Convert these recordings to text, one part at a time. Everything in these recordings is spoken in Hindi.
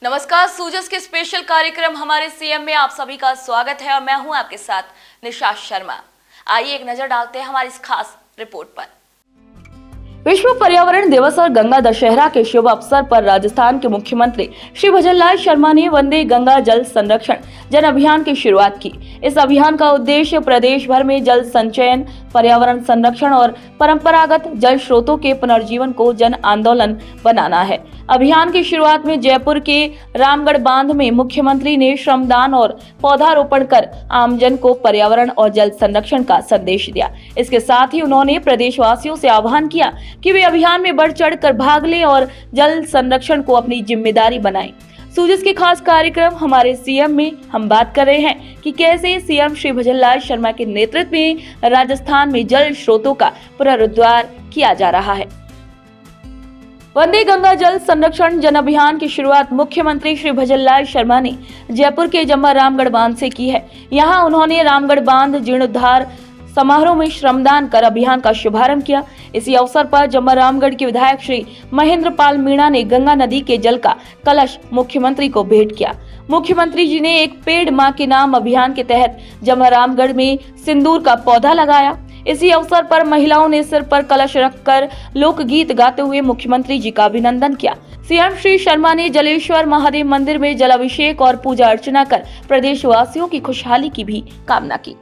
नमस्कार, सूजस के स्पेशल कार्यक्रम हमारे सीएम में आप सभी का स्वागत है और मैं हूं आपके साथ निशा शर्मा। आइए एक नजर डालते हैं हमारी इस खास रिपोर्ट पर। विश्व पर्यावरण दिवस और गंगा दशहरा के शुभ अवसर पर राजस्थान के मुख्यमंत्री श्री भजनलाल शर्मा ने वंदे गंगा जल संरक्षण जन अभियान की शुरुआत की। इस अभियान का उद्देश्य प्रदेश भर में जल संचयन, पर्यावरण संरक्षण और परंपरागत जल स्रोतों के पुनर्जीवन को जन आंदोलन बनाना है। अभियान की शुरुआत में जयपुर के रामगढ़ बांध में मुख्यमंत्री ने श्रमदान और पौधारोपण कर आमजन को पर्यावरण और जल संरक्षण का संदेश दिया। इसके साथ ही उन्होंने प्रदेशवासियों से आह्वान किया कि वे अभियान में बढ़ चढ़ कर भाग लें और जल संरक्षण को अपनी जिम्मेदारी बनाएं। सूजस के खास कार्यक्रम हमारे सीएम में हम बात कर रहे हैं कि कैसे सीएम श्री भजनलाल शर्मा के नेतृत्व में राजस्थान में जल स्रोतों का पुनरुद्धार किया जा रहा है। वंदे गंगा जल संरक्षण जन अभियान की शुरुआत मुख्यमंत्री श्री भजनलाल शर्मा ने जयपुर के जम्मा रामगढ़ बांध से की है। यहाँ उन्होंने रामगढ़ बांध जीर्णोद्धार समारोह में श्रमदान कर अभियान का शुभारंभ किया। इसी अवसर पर जम्मा रामगढ़ के विधायक श्री महेंद्र पाल मीणा ने गंगा नदी के जल का कलश मुख्यमंत्री को भेंट किया। मुख्यमंत्री जी ने एक पेड़ मां के नाम अभियान के तहत जम्मा रामगढ़ में सिंदूर का पौधा लगाया। इसी अवसर पर महिलाओं ने सिर पर कलश रखकर लोकगीत गाते हुए मुख्यमंत्री जी का अभिनंदन किया। सीएम श्री शर्मा ने जलेश्वर महादेव मंदिर में जलाभिषेक और पूजा अर्चना कर प्रदेशवासियों की खुशहाली की भी कामना की।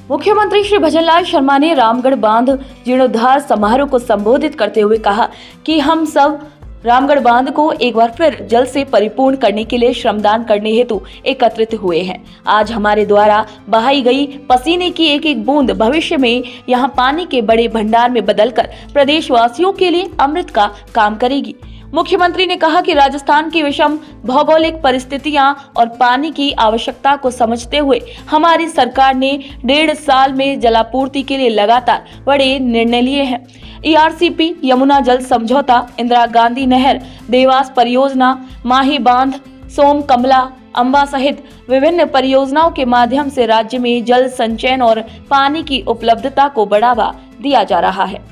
मुख्यमंत्री श्री भजनलाल शर्मा ने रामगढ़ बांध जीर्णोद्धार समारोह को संबोधित करते हुए कहा कि हम सब रामगढ़ बांध को एक बार फिर जल से परिपूर्ण करने के लिए श्रमदान करने हेतु एकत्रित हुए हैं। आज हमारे द्वारा बहाई गई पसीने की एक एक बूंद भविष्य में यहां पानी के बड़े भंडार में बदलकर प्रदेशवासियों के लिए अमृत का काम करेगी। मुख्यमंत्री ने कहा कि राजस्थान की विषम भौगोलिक परिस्थितियां और पानी की आवश्यकता को समझते हुए हमारी सरकार ने 1.5 साल में जलापूर्ति के लिए लगातार बड़े निर्णय लिए हैं। ERCP, यमुना जल समझौता, इंदिरा गांधी नहर, देवास परियोजना, माही बांध, सोम कमला, अंबा सहित विभिन्न परियोजनाओं के माध्यम से राज्य में जल संचयन और पानी की उपलब्धता को बढ़ावा दिया जा रहा है।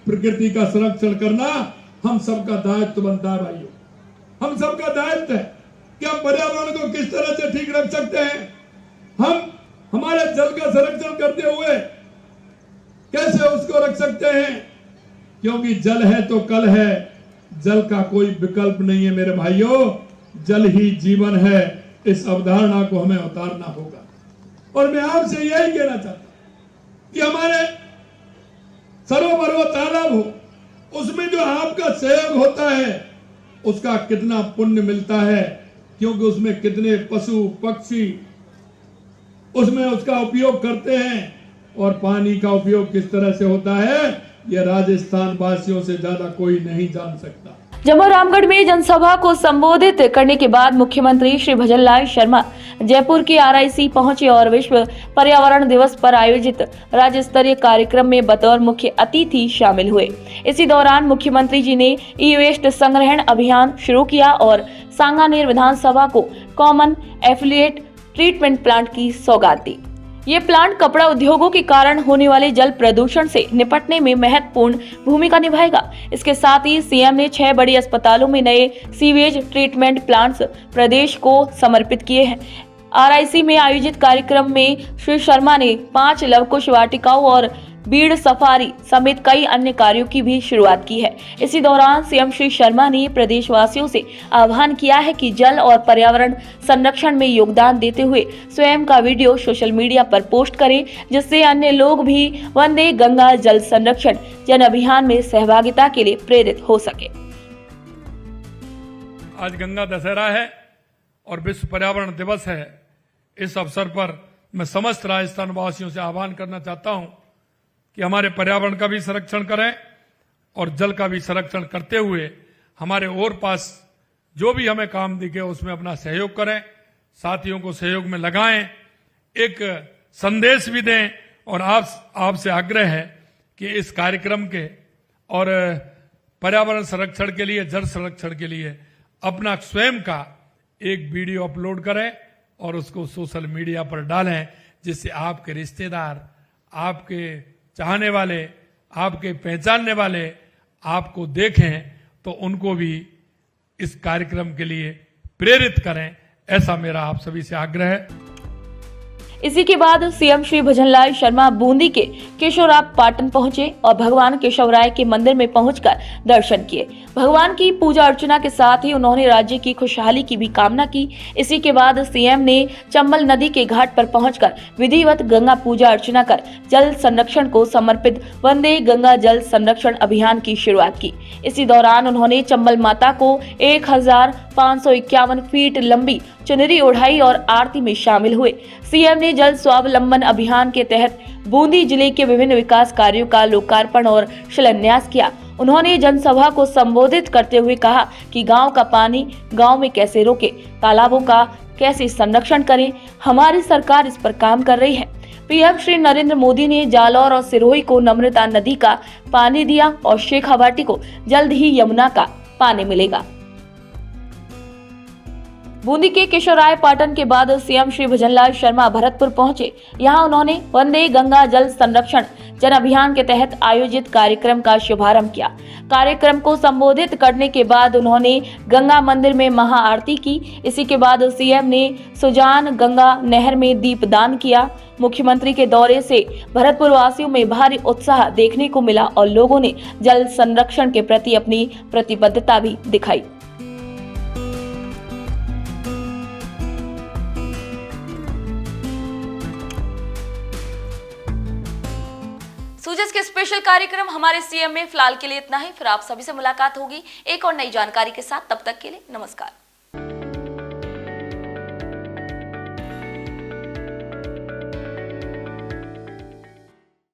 प्रकृति का संरक्षण करना हम सबका दायित्व बनता है भाइयों। हम सबका दायित्व है कि हम पर्यावरण को किस तरह से ठीक रख सकते हैं। हम हमारे जल का संरक्षण करते हुए कैसे उसको रख सकते हैं, क्योंकि जल है तो कल है। जल का कोई विकल्प नहीं है मेरे भाइयों। जल ही जीवन है। इस अवधारणा को हमें उतारना होगा। और मैं आपसे यही कहना चाहता हूं कि हमारे सरोवर हो, तालाब हो, उसमें जो आपका सहयोग होता है उसका कितना पुण्य मिलता है, क्योंकि उसमें कितने पशु पक्षी उसमें उसका उपयोग करते हैं और पानी का उपयोग किस तरह से होता है यह राजस्थान वासियों से ज्यादा कोई नहीं जान सकता। जम्मू रामगढ़ में जनसभा को संबोधित करने के बाद मुख्यमंत्री श्री भजनलाल शर्मा जयपुर के RIC पहुंचे और विश्व पर्यावरण दिवस पर आयोजित राज्य स्तरीय कार्यक्रम में बतौर मुख्य अतिथि शामिल हुए। इसी दौरान मुख्यमंत्री जी ने ई-वेस्ट संग्रहण अभियान शुरू किया और सांगानेर विधानसभा को कॉमन एफ्लुएंट ट्रीटमेंट प्लांट की सौगात दी। ये प्लांट कपड़ा उद्योगों के कारण होने वाले जल प्रदूषण से निपटने में महत्वपूर्ण भूमिका निभाएगा। इसके साथ ही सीएम ने 6 बड़े अस्पतालों में नए सीवेज ट्रीटमेंट प्लांट्स प्रदेश को समर्पित किए हैं। RIC में आयोजित कार्यक्रम में श्री शर्मा ने 5 लवकुश वाटिकाओं और बीड़ सफारी समेत कई अन्य कार्यों की भी शुरुआत की है। इसी दौरान सीएम श्री शर्मा ने प्रदेशवासियों से आह्वान किया है कि जल और पर्यावरण संरक्षण में योगदान देते हुए स्वयं का वीडियो सोशल मीडिया पर पोस्ट करें, जिससे अन्य लोग भी वंदे गंगा जल संरक्षण जन अभियान में सहभागिता के लिए प्रेरित हो सके। आज गंगा दशहरा है और विश्व पर्यावरण दिवस है। इस अवसर पर मैं समस्त राजस्थान वासियों से आह्वान करना चाहता हूं कि हमारे पर्यावरण का भी संरक्षण करें और जल का भी संरक्षण करते हुए हमारे और पास जो भी हमें काम दिखे उसमें अपना सहयोग करें, साथियों को सहयोग में लगाएं, एक संदेश भी दें। और आपसे आग्रह है कि इस कार्यक्रम के और पर्यावरण संरक्षण के लिए, जल संरक्षण के लिए अपना स्वयं का एक वीडियो अपलोड करें और उसको सोशल मीडिया पर डालें, जिससे आपके रिश्तेदार, आपके चाहने वाले, आपके पहचानने वाले आपको देखें तो उनको भी इस कार्यक्रम के लिए प्रेरित करें, ऐसा मेरा आप सभी से आग्रह है। इसी के बाद सीएम श्री भजनलाल शर्मा बूंदी के केशवराव पाटन पहुंचे और भगवान केशवराय के मंदिर में पहुंचकर दर्शन किए। भगवान की पूजा अर्चना के साथ ही उन्होंने राज्य की खुशहाली की भी कामना की। इसी के बाद सीएम ने चंबल नदी के घाट पर पहुंचकर विधिवत गंगा पूजा अर्चना कर जल संरक्षण को समर्पित वंदे गंगा जल संरक्षण अभियान की शुरुआत की। इसी दौरान उन्होंने चंबल माता को 1551 फीट लंबी चुनरी ओढ़ाई और आरती में शामिल हुए। सीएम ने जल स्वावलंबन अभियान के तहत बूंदी जिले के विभिन्न विकास कार्यों का लोकार्पण और शिलान्यास किया। उन्होंने जनसभा को संबोधित करते हुए कहा कि गांव का पानी गांव में कैसे रोके, तालाबों का कैसे संरक्षण करें, हमारी सरकार इस पर काम कर रही है। पीएम श्री नरेंद्र मोदी ने जालौर और सिरोही को नम्रता नदी का पानी दिया और शेखावाटी को जल्द ही यमुना का पानी मिलेगा। बूंदी के केशवराय पाटन के बाद सीएम श्री भजनलाल शर्मा भरतपुर पहुंचे। यहां उन्होंने वंदे गंगा जल संरक्षण जन अभियान के तहत आयोजित कार्यक्रम का शुभारंभ किया। कार्यक्रम को संबोधित करने के बाद उन्होंने गंगा मंदिर में महाआरती की। इसी के बाद सीएम ने सुजान गंगा नहर में दीपदान किया। मुख्यमंत्री के दौरे से भरतपुर वासियों में भारी उत्साह देखने को मिला और लोगों ने जल संरक्षण के प्रति अपनी प्रतिबद्धता भी दिखाई। सूजस के स्पेशल कार्यक्रम हमारे सीएम में फिलहाल के लिए इतना ही। फिर आप सभी से मुलाकात होगी एक और नई जानकारी के साथ। तब तक के लिए नमस्कार।